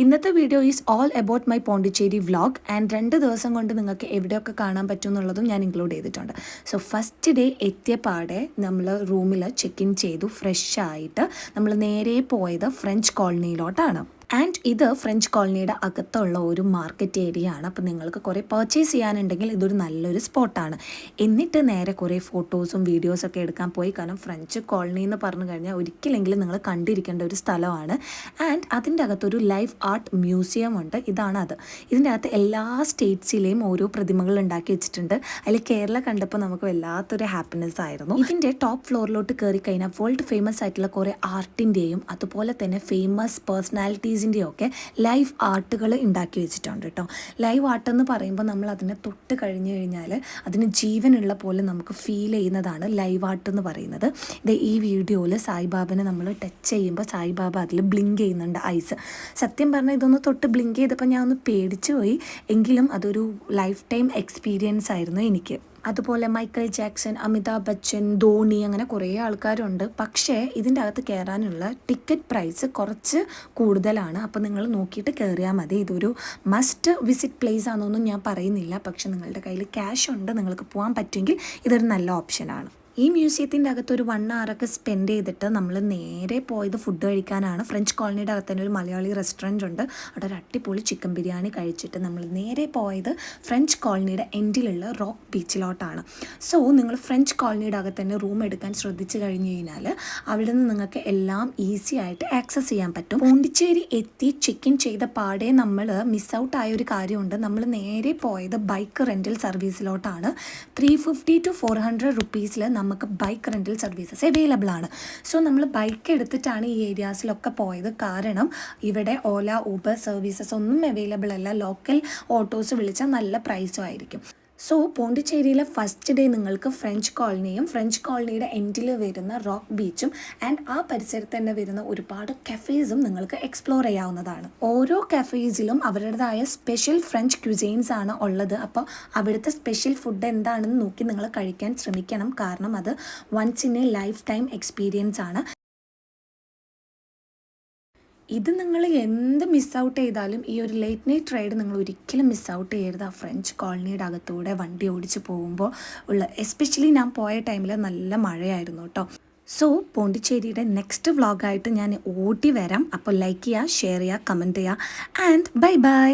ഇന്നത്തെ video is all about my Pondicherry vlog and 2 ദിവസം കൊണ്ട് നിങ്ങൾക്ക് എവിടെയൊക്കെ കാണാൻ പറ്റും എന്നുള്ളതും ഞാൻ ഇൻക്ലൂഡ് ചെയ്തിട്ടുണ്ട്. സോ ഫസ്റ്റ് ഡേ എത്തിയ പാടെ നമ്മൾ റൂമിൽ ചെക്ക് ഇൻ ചെയ്തു, ഫ്രഷ് ആയിട്ട് നമ്മൾ നേരെ പോയത് ഫ്രഞ്ച് കോളനിയിലോട്ടാണ്. ആൻഡ് ഇത് ഫ്രഞ്ച് കോളനിയുടെ അകത്തുള്ള ഒരു മാർക്കറ്റ് ഏരിയ ആണ്. അപ്പോൾ നിങ്ങൾക്ക് കുറേ പർച്ചേസ് ചെയ്യാനുണ്ടെങ്കിൽ ഇതൊരു നല്ലൊരു സ്പോട്ടാണ്. എന്നിട്ട് നേരെ കുറേ ഫോട്ടോസും വീഡിയോസൊക്കെ എടുക്കാൻ പോയി. കാരണം ഫ്രഞ്ച് കോളനി എന്ന് പറഞ്ഞു കഴിഞ്ഞാൽ ഒരിക്കലെങ്കിലും നിങ്ങൾ കണ്ടിരിക്കേണ്ട ഒരു സ്ഥലമാണ്. ആൻഡ് അതിൻ്റെ അകത്തൊരു ലൈവ് ആർട്ട് മ്യൂസിയം ഉണ്ട്. ഇതാണത്. ഇതിൻ്റെ അകത്ത് എല്ലാ സ്റ്റേറ്റ്സിലെയും ഓരോ പ്രതിമകൾ ഉണ്ടാക്കി വെച്ചിട്ടുണ്ട്. അതിൽ കേരള കണ്ടപ്പോൾ നമുക്ക് വല്ലാത്തൊരു ഹാപ്പിനെസ് ആയിരുന്നു. ഇതിൻ്റെ ടോപ്പ് ഫ്ലോറിലോട്ട് കയറി കഴിഞ്ഞാൽ വേൾഡ് ഫേമസ് ആയിട്ടുള്ള കുറേ ആർട്ടിൻ്റെയും അതുപോലെ തന്നെ ഫേമസ് പേഴ്സണാലിറ്റീസിൻ്റെയും ഒക്കെ ലൈവ് ആർട്ടുകൾ ഉണ്ടാക്കി വെച്ചിട്ടുണ്ട് കേട്ടോ. ലൈവ് ആർട്ട് എന്ന് പറയുമ്പോൾ നമ്മൾ അതിനെ തൊട്ട് കഴിഞ്ഞ് കഴിഞ്ഞാൽ അതിന് ജീവനുള്ള പോലെ നമുക്ക് ഫീൽ ചെയ്യുന്നതാണ് ലൈവ് ആർട്ട് എന്ന് പറയുന്നത്. ഇത് ഈ വീഡിയോയിൽ സായിബാബനെ നമ്മൾ ടച്ച് ചെയ്യുമ്പോൾ സായിബാബ അതിൽ ബ്ലിങ്ക് ചെയ്യുന്നുണ്ട് ഐസ്. സത്യം പറഞ്ഞാൽ ഇതൊന്ന് തൊട്ട് ബ്ലിങ്ക് ചെയ്തപ്പോൾ ഞാൻ ഒന്ന് പേടിച്ചു പോയി. എങ്കിലും അതൊരു ലൈഫ് ടൈം എക്സ്പീരിയൻസ് ആയിരുന്നു എനിക്ക്. അതുപോലെ മൈക്കൽ ജാക്സൺ, അമിതാഭ് ബച്ചൻ, ധോണി, അങ്ങനെ കുറേ ആൾക്കാരുണ്ട്. പക്ഷേ ഇതിൻ്റെ അകത്ത് കയറാനുള്ള ടിക്കറ്റ് പ്രൈസ് കുറച്ച് കൂടുതലാണ്. അപ്പോൾ നിങ്ങൾ നോക്കിയിട്ട് കയറിയാൽ മതി. ഇതൊരു മസ്റ്റ് വിസിറ്റ് പ്ലേസ് ആണെന്നൊന്നും ഞാൻ പറയുന്നില്ല. പക്ഷെ നിങ്ങളുടെ കയ്യിൽ ക്യാഷ് ഉണ്ട്, നിങ്ങൾക്ക് പോകാൻ പറ്റുമെങ്കിൽ ഇതൊരു നല്ല ഓപ്ഷനാണ്. ഈ മ്യൂസിയത്തിൻ്റെ അകത്ത് ഒരു 1 hour സ്പെൻഡ് ചെയ്തിട്ട് നമ്മൾ നേരെ പോയത് ഫുഡ് കഴിക്കാനാണ്. ഫ്രഞ്ച് കോളനിയുടെ അകത്ത് തന്നെ ഒരു മലയാളി റെസ്റ്റോറൻറ്റ് ഉണ്ട്. അവിടെ ഒരു അടിപൊളി ചിക്കൻ ബിരിയാണി കഴിച്ചിട്ട് നമ്മൾ നേരെ പോയത് ഫ്രഞ്ച് കോളനിയുടെ എൻഡിലുള്ള റോക്ക് ബീച്ചിലോട്ടാണ്. സോ നിങ്ങൾ ഫ്രഞ്ച് കോളനിയുടെ അകത്ത് തന്നെ റൂം എടുക്കാൻ ശ്രദ്ധിച്ചു കഴിഞ്ഞ് കഴിഞ്ഞാൽ അവിടെ നിന്ന് നിങ്ങൾക്ക് എല്ലാം ഈസി ആയിട്ട് ആക്സസ് ചെയ്യാൻ പറ്റും. പോണ്ടിച്ചേരി എത്തി ചെക്ക് ഇൻ ചെയ്ത പാടെ നമ്മൾ മിസ് ഔട്ട് ആയ ഒരു കാര്യമുണ്ട്. നമ്മൾ നേരെ പോയത് ബൈക്ക് റെൻ്റൽ സർവീസിലോട്ടാണ്. 350 to 400 rupees നമുക്ക് ബൈക്ക് റെൻ്റൽ സർവീസസ് അവൈലബിൾ ആണ്. സോ നമ്മൾ ബൈക്ക് എടുത്തിട്ടാണ് ഈ ഏരിയാസിലൊക്കെ പോയത്. കാരണം ഇവിടെ ഓല, ഊബർ സർവീസസ് ഒന്നും അവൈലബിൾ അല്ല. ലോക്കൽ ഓട്ടോസ് വിളിച്ചാൽ നല്ല പ്രൈസും ആയിരിക്കും. സോ പോണ്ടിച്ചേരിയിലെ ഫസ്റ്റ് ഡേ നിങ്ങൾക്ക് ഫ്രഞ്ച് കോളനിയും ഫ്രഞ്ച് കോളനിയുടെ എൻഡിൽ വരുന്ന റോക്ക് ബീച്ചും ആൻഡ് ആ പരിസരത്ത് തന്നെ വരുന്ന ഒരുപാട് കഫേസും നിങ്ങൾക്ക് എക്സ്പ്ലോർ ചെയ്യാവുന്നതാണ്. ഓരോ കഫേസിലും അവരുടേതായ സ്പെഷ്യൽ ഫ്രഞ്ച് ക്യുസൈൻസ് ആണ് ഉള്ളത്. അപ്പോൾ അവിടുത്തെ സ്പെഷ്യൽ ഫുഡ് എന്താണെന്ന് നോക്കി നിങ്ങൾ കഴിക്കാൻ ശ്രമിക്കണം. കാരണം അത് once in a lifetime experience ആണ്. ഇത് നിങ്ങൾ എന്ത് മിസ് ഔട്ട് ചെയ്താലും ഈ ഒരു ലേറ്റ് നൈറ്റ് റൈഡ് നിങ്ങൾ ഒരിക്കലും മിസ് ഔട്ട് ചെയ്യരുത്. ആ ഫ്രഞ്ച് കോളനിയുടെ അകത്തൂടെ വണ്ടി ഓടിച്ച് പോകുമ്പോൾ ഉള്ള, എസ്പെഷ്യലി ഞാൻ പോയ ടൈമിൽ നല്ല മഴയായിരുന്നു കേട്ടോ. സോ പോണ്ടിച്ചേരിയുടെ നെക്സ്റ്റ് വ്ളോഗായിട്ട് ഞാൻ ഓടി വരാം. അപ്പോൾ ലൈക്ക് ചെയ്യുക, ഷെയർ ചെയ്യുക, കമൻറ്റ് ചെയ്യുക ആൻഡ് ബൈ ബൈ.